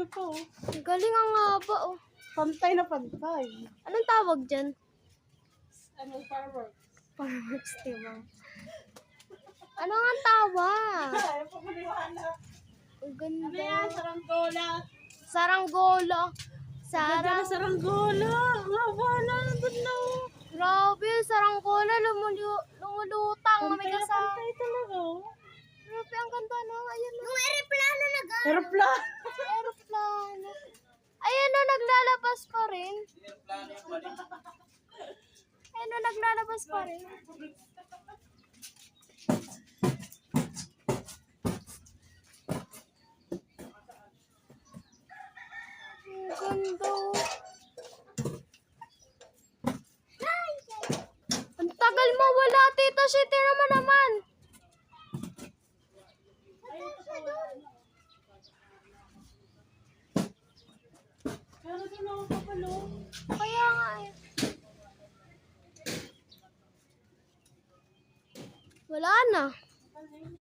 niyo po. Ang galing, ang haba, oh. Pantay na pantay. Anong tawag dyan? Ano, fireworks? Fireworks, diba? Ano nga ang tawag? Ayaw po maniwala. Ang ganda. Ano yan? Saranggola. Saranggola. Ganda na saranggola. Ang haba na. Nandun na. Grabe, saranggola. Lumulutang. May Pantay na kasama. pantay talaga. Grabe, ang ganda, no? Ayun, yung aeroplano Aeroplano. Aeroplano. Ayun, no, naglalabas pa rin. Ayun, no, naglalabas pa rin. Ang ganda. Ang tagal mawala, Tita Shitty naman. Pero doon ako papalo. Kaya nga eh. Wala na.